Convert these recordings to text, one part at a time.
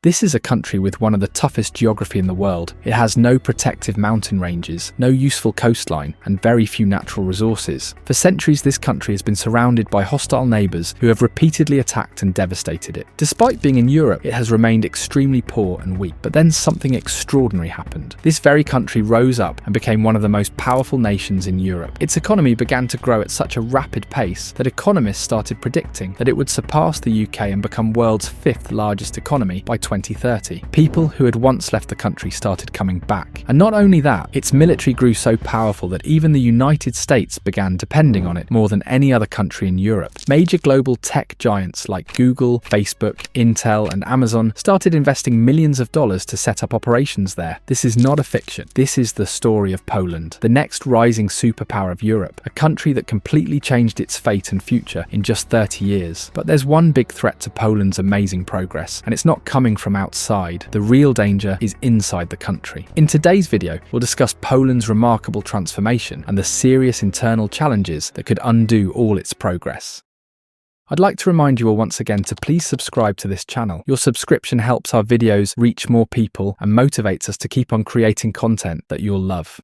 This is a country with one of the toughest geography in the world. It has no protective mountain ranges, no useful coastline, and very few natural resources. For centuries, this country has been surrounded by hostile neighbours who have repeatedly attacked and devastated it. Despite being in Europe, it has remained extremely poor and weak. But then something extraordinary happened. This very country rose up and became one of the most powerful nations in Europe. Its economy began to grow at such a rapid pace that economists started predicting that it would surpass the UK and become world's fifth largest economy by 2030. People who had once left the country started coming back. And not only that, its military grew so powerful that even the United States began depending on it more than any other country in Europe. Major global tech giants like Google, Facebook, Intel, and Amazon started investing millions of dollars to set up operations there. This is not a fiction. This is the story of Poland, the next rising superpower of Europe, a country that completely changed its fate and future in just 30 years. But there's one big threat to Poland's amazing progress, and it's not coming from outside. The real danger is inside the country. In today's video, we'll discuss Poland's remarkable transformation and the serious internal challenges that could undo all its progress. I'd like to remind you all once again to please subscribe to this channel. Your subscription helps our videos reach more people and motivates us to keep on creating content that you'll love.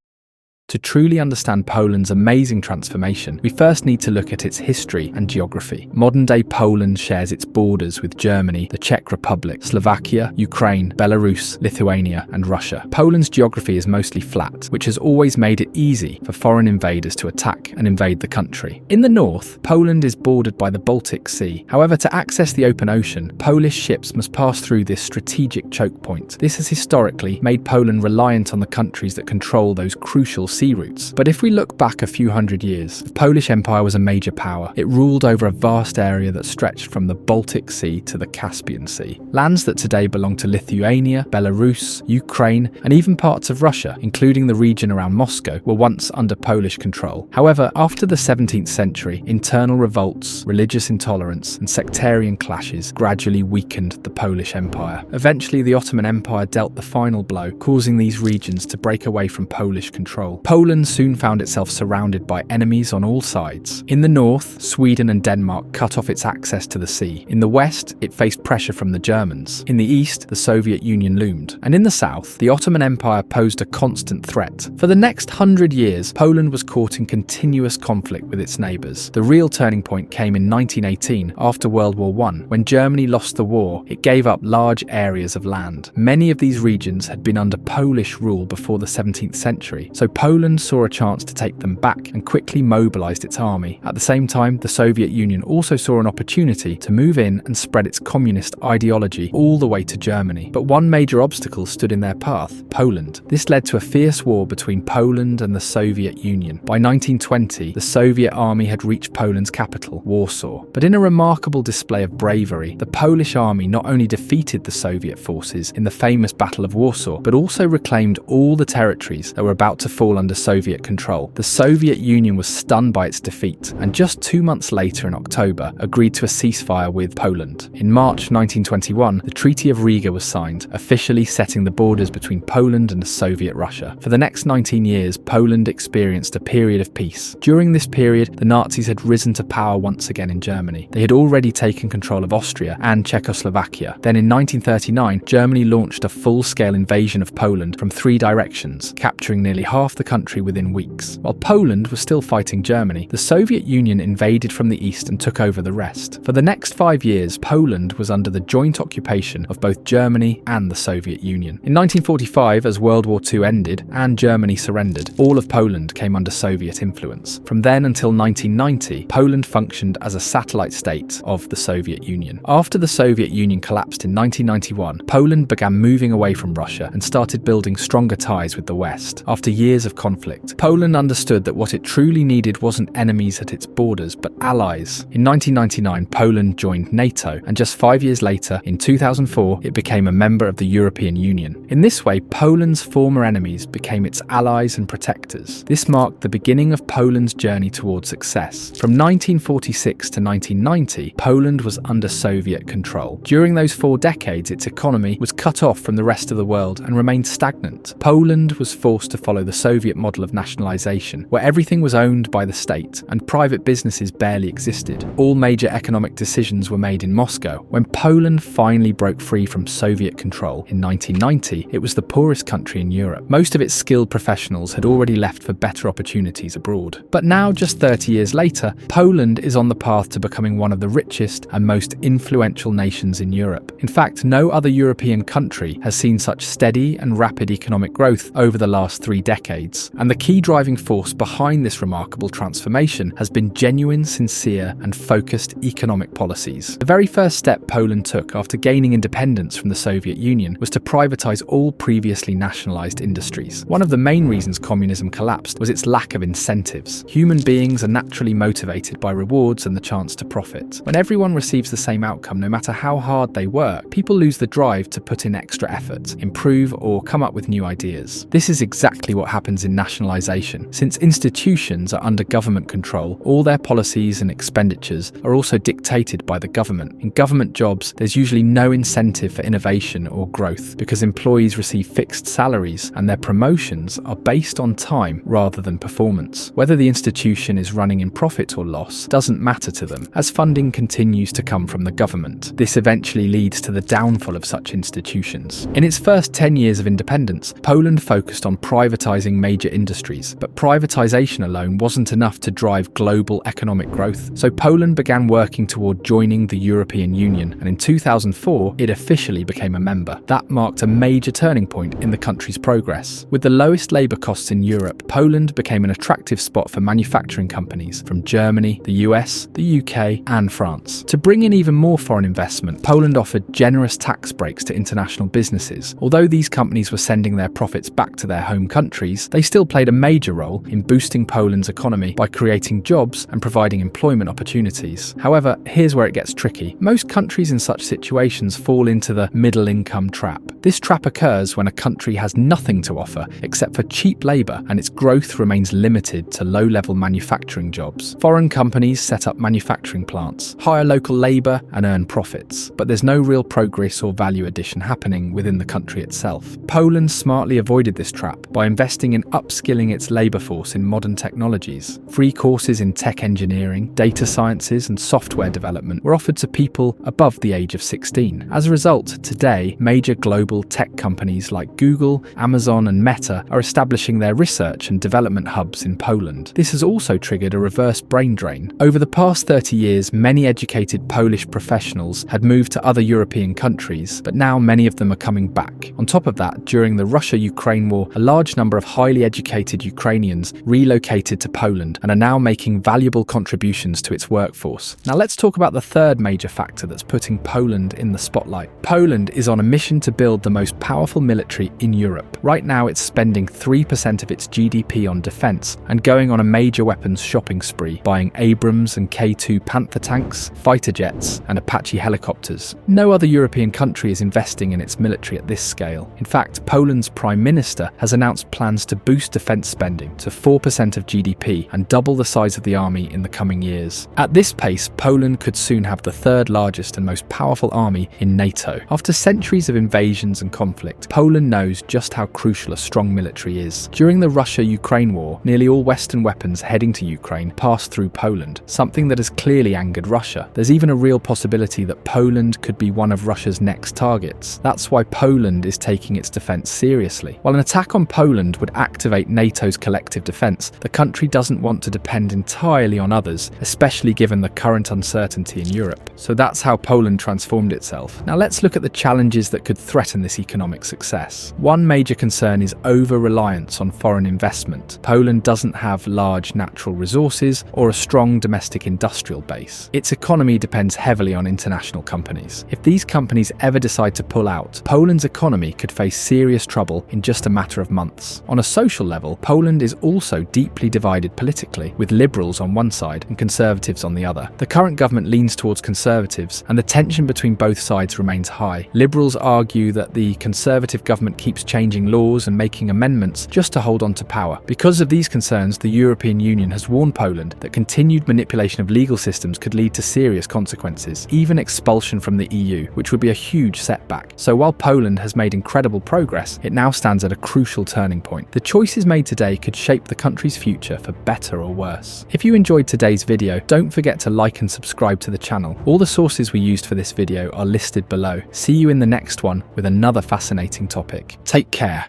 To truly understand Poland's amazing transformation, we first need to look at its history and geography. Modern-day Poland shares its borders with Germany, the Czech Republic, Slovakia, Ukraine, Belarus, Lithuania, and Russia. Poland's geography is mostly flat, which has always made it easy for foreign invaders to attack and invade the country. In the north, Poland is bordered by the Baltic Sea. However, to access the open ocean, Polish ships must pass through this strategic choke point. This has historically made Poland reliant on the countries that control those crucial sea routes. But if we look back a few hundred years, the Polish Empire was a major power. It ruled over a vast area that stretched from the Baltic Sea to the Caspian Sea. Lands that today belong to Lithuania, Belarus, Ukraine, and even parts of Russia, including the region around Moscow, were once under Polish control. However, after the 17th century, internal revolts, religious intolerance, and sectarian clashes gradually weakened the Polish Empire. Eventually, the Ottoman Empire dealt the final blow, causing these regions to break away from Polish control. Poland soon found itself surrounded by enemies on all sides. In the north, Sweden and Denmark cut off its access to the sea. In the west, it faced pressure from the Germans. In the east, the Soviet Union loomed. And in the south, the Ottoman Empire posed a constant threat. For the next 100 years, Poland was caught in continuous conflict with its neighbours. The real turning point came in 1918, after World War I. When Germany lost the war, it gave up large areas of land. Many of these regions had been under Polish rule before the 17th century, so Poland saw a chance to take them back and quickly mobilised its army. At the same time, the Soviet Union also saw an opportunity to move in and spread its communist ideology all the way to Germany. But one major obstacle stood in their path: Poland. This led to a fierce war between Poland and the Soviet Union. By 1920, the Soviet army had reached Poland's capital, Warsaw. But in a remarkable display of bravery, the Polish army not only defeated the Soviet forces in the famous Battle of Warsaw, but also reclaimed all the territories that were about to fall under Soviet control. The Soviet Union was stunned by its defeat, and just 2 months later in October, agreed to a ceasefire with Poland. In March 1921, the Treaty of Riga was signed, officially setting the borders between Poland and Soviet Russia. For the next 19 years, Poland experienced a period of peace. During this period, the Nazis had risen to power once again in Germany. They had already taken control of Austria and Czechoslovakia. Then in 1939, Germany launched a full-scale invasion of Poland from 3 directions, capturing nearly half the country within weeks. While Poland was still fighting Germany, the Soviet Union invaded from the east and took over the rest. For the next 5 years, Poland was under the joint occupation of both Germany and the Soviet Union. In 1945, as World War II ended and Germany surrendered, all of Poland came under Soviet influence. From then until 1990, Poland functioned as a satellite state of the Soviet Union. After the Soviet Union collapsed in 1991, Poland began moving away from Russia and started building stronger ties with the West. After years of conflict, Poland understood that what it truly needed wasn't enemies at its borders, but allies. In 1999, Poland joined NATO, and just 5 years later, in 2004, it became a member of the European Union. In this way, Poland's former enemies became its allies and protectors. This marked the beginning of Poland's journey towards success. From 1946 to 1990, Poland was under Soviet control. During those 4 decades, its economy was cut off from the rest of the world and remained stagnant. Poland was forced to follow the Soviet Soviet model of nationalization, where everything was owned by the state and private businesses barely existed. All major economic decisions were made in Moscow. When Poland finally broke free from Soviet control in 1990, it was the poorest country in Europe. Most of its skilled professionals had already left for better opportunities abroad. But now, just 30 years later, Poland is on the path to becoming one of the richest and most influential nations in Europe. In fact, no other European country has seen such steady and rapid economic growth over the last 3 decades. And the key driving force behind this remarkable transformation has been genuine, sincere, and focused economic policies. The very first step Poland took after gaining independence from the Soviet Union was to privatize all previously nationalized industries. One of the main reasons communism collapsed was its lack of incentives. Human beings are naturally motivated by rewards and the chance to profit. When everyone receives the same outcome, no matter how hard they work, people lose the drive to put in extra effort, improve, or come up with new ideas. This is exactly what happens in nationalization. Since institutions are under government control, all their policies and expenditures are also dictated by the government. In government jobs, there's usually no incentive for innovation or growth because employees receive fixed salaries and their promotions are based on time rather than performance. Whether the institution is running in profit or loss doesn't matter to them, as funding continues to come from the government. This eventually leads to the downfall of such institutions. In its first 10 years of independence, Poland focused on privatizing major industries, but privatization alone wasn't enough to drive global economic growth. So Poland began working toward joining the European Union, and in 2004, it officially became a member. That marked a major turning point in the country's progress. With the lowest labor costs in Europe, Poland became an attractive spot for manufacturing companies from Germany, the US, the UK, and France. To bring in even more foreign investment, Poland offered generous tax breaks to international businesses. Although these companies were sending their profits back to their home countries, they still played a major role in boosting Poland's economy by creating jobs and providing employment opportunities. However, here's where it gets tricky. Most countries in such situations fall into the middle-income trap. This trap occurs when a country has nothing to offer except for cheap labour and its growth remains limited to low-level manufacturing jobs. Foreign companies set up manufacturing plants, hire local labour and earn profits, but there's no real progress or value addition happening within the country itself. Poland smartly avoided this trap by investing in upskilling its labour force in modern technologies. Free courses in tech engineering, data sciences and software development were offered to people above the age of 16. As a result, today, major global tech companies like Google, Amazon and Meta are establishing their research and development hubs in Poland. This has also triggered a reverse brain drain. Over the past 30 years, many educated Polish professionals had moved to other European countries, but now many of them are coming back. On top of that, during the Russia-Ukraine war, a large number of highly educated Ukrainians relocated to Poland and are now making valuable contributions to its workforce. Now let's talk about the third major factor that's putting Poland in the spotlight. Poland is on a mission to build the most powerful military in Europe. Right now it's spending 3% of its GDP on defence and going on a major weapons shopping spree, buying Abrams and K2 Panther tanks, fighter jets and Apache helicopters. No other European country is investing in its military at this scale. In fact, Poland's Prime Minister has announced plans to boost defence spending to 4% of GDP and double the size of the army in the coming years. At this pace, Poland could soon have the third largest and most powerful army in NATO. After centuries of invasions and conflict, Poland knows just how crucial a strong military is. During the Russia-Ukraine war, nearly all Western weapons heading to Ukraine passed through Poland, something that has clearly angered Russia. There's even a real possibility that Poland could be one of Russia's next targets. That's why Poland is taking its defence seriously. While an attack on Poland would activate NATO's collective defence, the country doesn't want to depend entirely on others, especially given the current uncertainty in Europe. So that's how Poland transformed itself. Now let's look at the challenges that could threaten this economic success. One major concern is over-reliance on foreign investment. Poland doesn't have large natural resources or a strong domestic industrial base. Its economy depends heavily on international companies. If these companies ever decide to pull out, Poland's economy could face serious trouble in just a matter of months. On a social level, Poland is also deeply divided politically, with liberals on one side and conservatives on the other. The current government leans towards conservatives, and the tension between both sides remains high. Liberals argue that but the Conservative government keeps changing laws and making amendments just to hold on to power. Because of these concerns, the European Union has warned Poland that continued manipulation of legal systems could lead to serious consequences, even expulsion from the EU, which would be a huge setback. So while Poland has made incredible progress, it now stands at a crucial turning point. The choices made today could shape the country's future for better or worse. If you enjoyed today's video, don't forget to like and subscribe to the channel. All the sources we used for this video are listed below. See you in the next one with another fascinating topic. Take care.